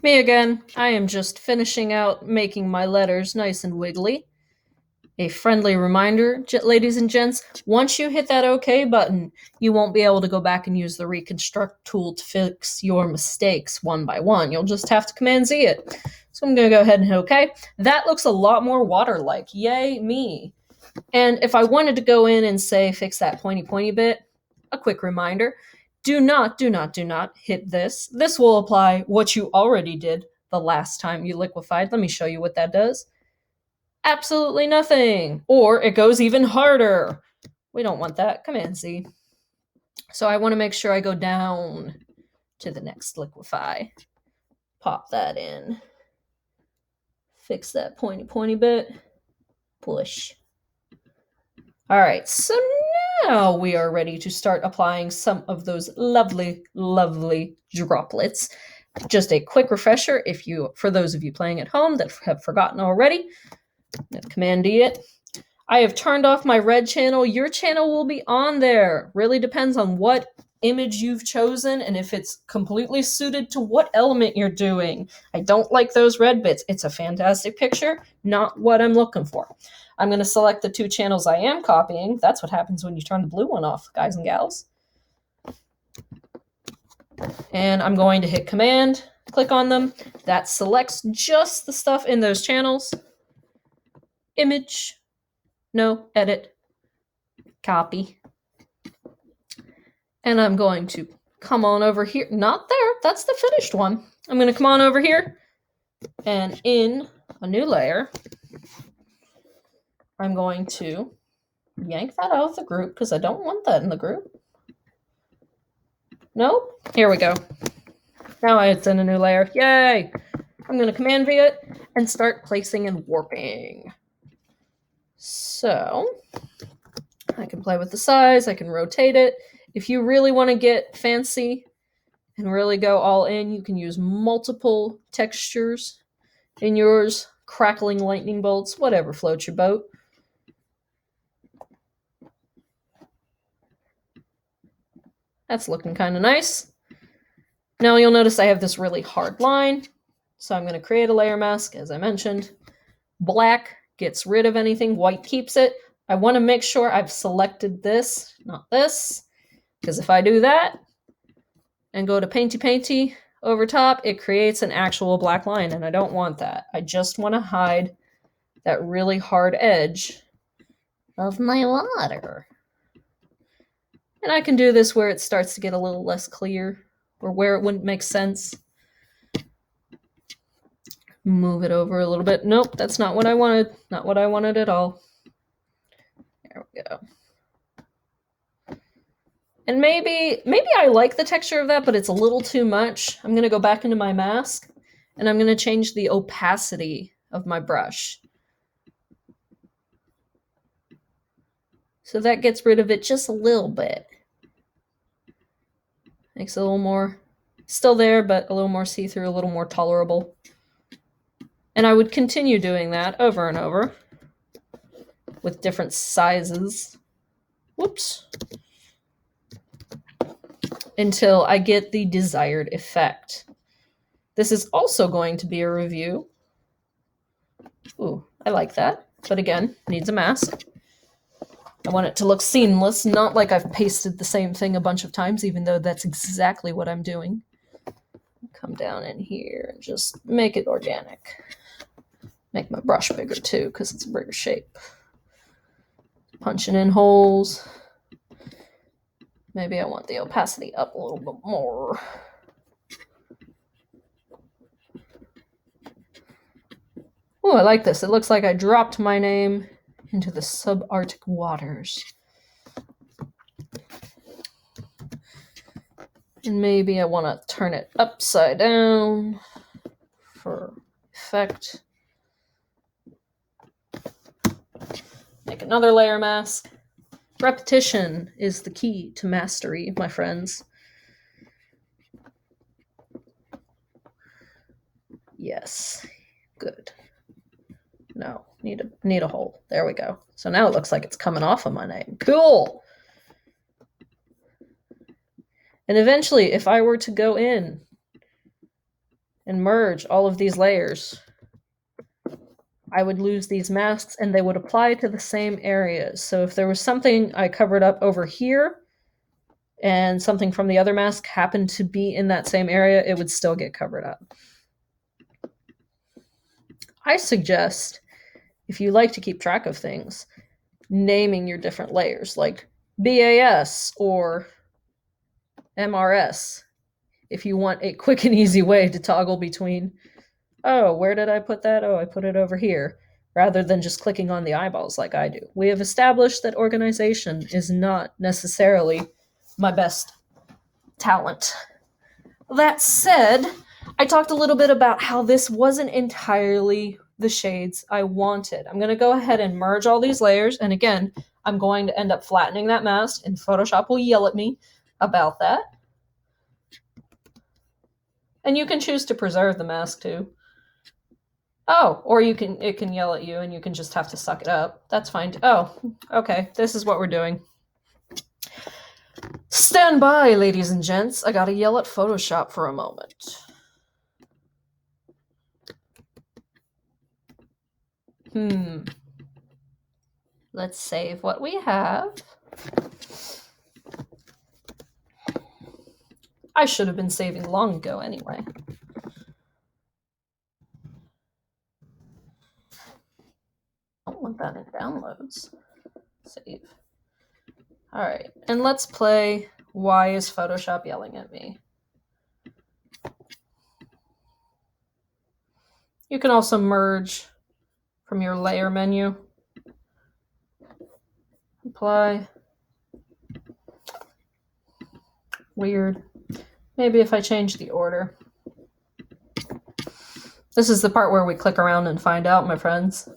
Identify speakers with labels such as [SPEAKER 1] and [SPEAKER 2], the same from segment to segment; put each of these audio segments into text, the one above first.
[SPEAKER 1] Me again. I am just finishing out making my letters nice and wiggly. A friendly reminder, ladies and gents, once you hit that OK button, you won't be able to go back and use the reconstruct tool to fix your mistakes one by one. You'll just have to Command Z it. So I'm going to go ahead and hit OK. That looks a lot more water-like. Yay, me. And if I wanted to go in and say fix that pointy bit, a quick reminder, do not hit this. This will apply what you already did the last time you liquefied. Let me show you what that does. Absolutely nothing. Or it goes even harder. We don't want that. Command Z. So I want to make sure I go down to the next liquefy. Pop that in. Fix that pointy bit. Push. All right, so now we are ready to start applying some of those lovely, lovely droplets. Just a quick refresher, for those of you playing at home that have forgotten already, Command D it. I have turned off my red channel. Your channel will be on there. Really depends on what image you've chosen and if it's completely suited to what element you're doing. I don't like those red bits. It's a fantastic picture, not what I'm looking for. I'm going to select the two channels I am copying. That's what happens when you turn the blue one off, guys and gals. And I'm going to hit Command, click on them. That selects just the stuff in those channels. Image, no, edit, copy. And I'm going to come on over here. Not there. That's the finished one. I'm going to come on over here. And in a new layer, I'm going to yank that out of the group because I don't want that in the group. Nope. Here we go. Now it's in a new layer. Yay! I'm going to Command V it and start placing and warping. So I can play with the size. I can rotate it. If you really want to get fancy and really go all in, you can use multiple textures in yours, crackling lightning bolts, whatever floats your boat. That's looking kind of nice. Now you'll notice I have this really hard line, so I'm going to create a layer mask, as I mentioned. Black gets rid of anything, white keeps it. I want to make sure I've selected this, not this, because if I do that and go to painty over top, it creates an actual black line, and I don't want that. I just want to hide that really hard edge of my water. And I can do this where it starts to get a little less clear, or where it wouldn't make sense. Move it over a little bit. Nope, that's not what I wanted. Not what I wanted at all. There we go. And maybe I like the texture of that, but it's a little too much. I'm going to go back into my mask, and I'm going to change the opacity of my brush. So that gets rid of it just a little bit. Makes it a little more, still there, but a little more see-through, a little more tolerable. And I would continue doing that over and over with different sizes. Whoops. Until I get the desired effect. This is also going to be a review. Ooh, I like that. But again, needs a mask. I want it to look seamless, not like I've pasted the same thing a bunch of times, even though that's exactly what I'm doing. Come down in here and just make it organic. Make my brush bigger too, because it's a bigger shape. Punching in holes. Maybe I want the opacity up a little bit more. Oh, I like this. It looks like I dropped my name into the subarctic waters. And maybe I want to turn it upside down for effect. Make another layer mask. Repetition is the key to mastery, my friends. Yes, good. No, need a hole. There we go. So now it looks like it's coming off of my name. Cool. And eventually, if I were to go in and merge all of these layers, I would lose these masks and they would apply to the same areas. So if there was something I covered up over here and something from the other mask happened to be in that same area, it would still get covered up. I suggest, if you like to keep track of things, naming your different layers, like BAS or MRS, if you want a quick and easy way to toggle between, oh, where did I put that? Oh, I put it over here, rather than just clicking on the eyeballs like I do. We have established that organization is not necessarily my best talent. That said, I talked a little bit about how this wasn't entirely the shades I wanted. I'm going to go ahead and merge all these layers, and again, I'm going to end up flattening that mask, and Photoshop will yell at me about that. And you can choose to preserve the mask too. Oh, or it can yell at you and you can just have to suck it up. That's fine. Oh, okay. This is what we're doing. Stand by, ladies and gents. I gotta yell at Photoshop for a moment. Let's save what we have. I should have been saving long ago anyway. I don't want that in downloads. Save. Alright, and let's play Why is Photoshop Yelling at Me? You can also merge from your layer menu. Apply. Weird. Maybe if I change the order. This is the part where we click around and find out, my friends.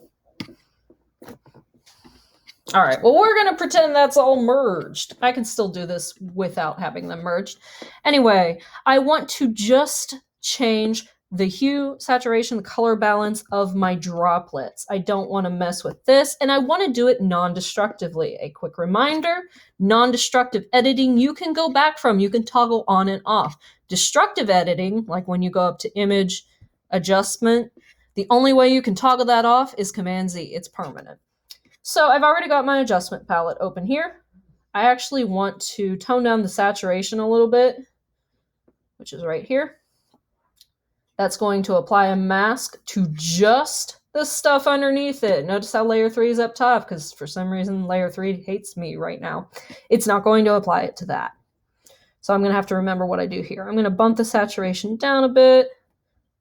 [SPEAKER 1] Alright, well, we're going to pretend that's all merged. I can still do this without having them merged. Anyway, I want to just change the hue, saturation, the color balance of my droplets. I don't want to mess with this, and I want to do it non-destructively. A quick reminder, non-destructive editing you can go back from. You can toggle on and off. Destructive editing, like when you go up to image, adjustment, the only way you can toggle that off is Command-Z. It's permanent. So I've already got my adjustment palette open here. I actually want to tone down the saturation a little bit, which is right here. That's going to apply a mask to just the stuff underneath it. Notice how layer 3 is up top, because for some reason layer 3 hates me right now. It's not going to apply it to that. So I'm going to have to remember what I do here. I'm going to bump the saturation down a bit.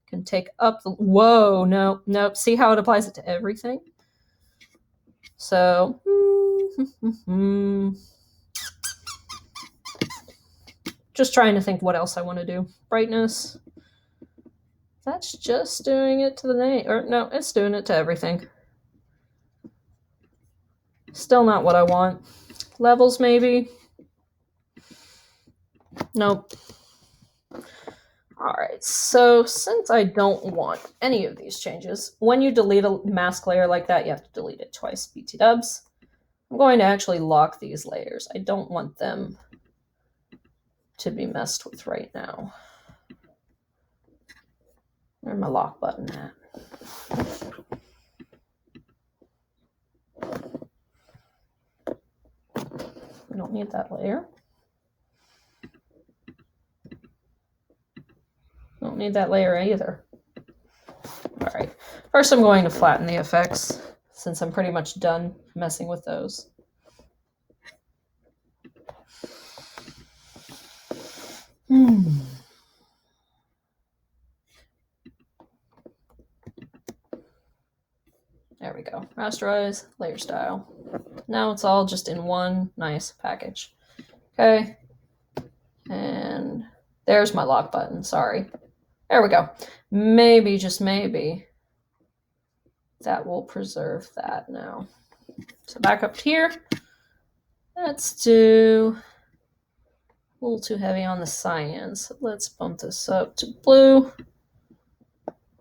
[SPEAKER 1] Can take up the... Whoa, no, nope. See how it applies it to everything? So... just trying to think what else I want to do. Brightness... That's just doing it to the name. Or no, it's doing it to everything. Still not what I want. Levels, maybe? Nope. Alright, so since I don't want any of these changes, when you delete a mask layer like that, you have to delete it twice, BT dubs. I'm going to actually lock these layers. I don't want them to be messed with right now. Where's my lock button at? We don't need that layer. Don't need that layer either. All right. First, I'm going to flatten the effects since I'm pretty much done messing with those. There we go. Rasterize, layer style. Now it's all just in one nice package. Okay. And there's my lock button. Sorry. There we go. Maybe, just maybe, that will preserve that now. So back up here. Let's do a little too heavy on the cyan. So let's bump this up to blue.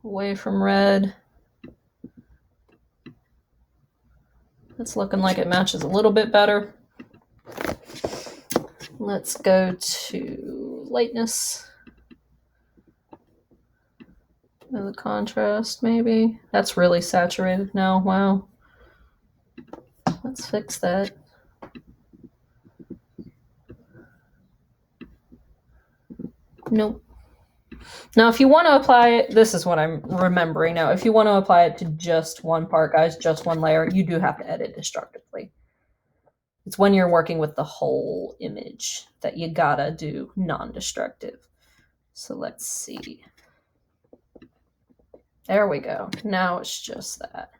[SPEAKER 1] Away from red. It's looking like it matches a little bit better. Let's go to lightness. The contrast, maybe. That's really saturated now. Wow. Let's fix that. Nope. Now, if you want to apply it, this is what I'm remembering now. If you want to apply it to just one part, guys, just one layer, you do have to edit destructively. It's when you're working with the whole image that you gotta do non-destructive. So let's see. There we go. Now it's just that.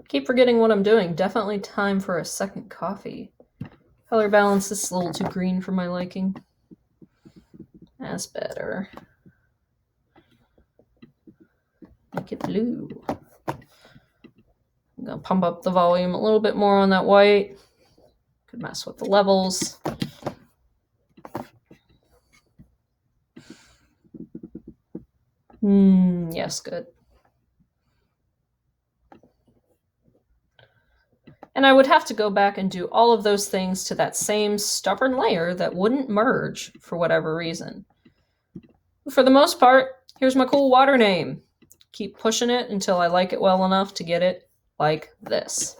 [SPEAKER 1] Keep forgetting what I'm doing. Definitely time for a second coffee. Color balance is a little too green for my liking. That's better. Make it blue. I'm gonna pump up the volume a little bit more on that white. Could mess with the levels. Yes, good. And I would have to go back and do all of those things to that same stubborn layer that wouldn't merge for whatever reason. For the most part, here's my cool water name. Keep pushing it until I like it well enough to get it like this.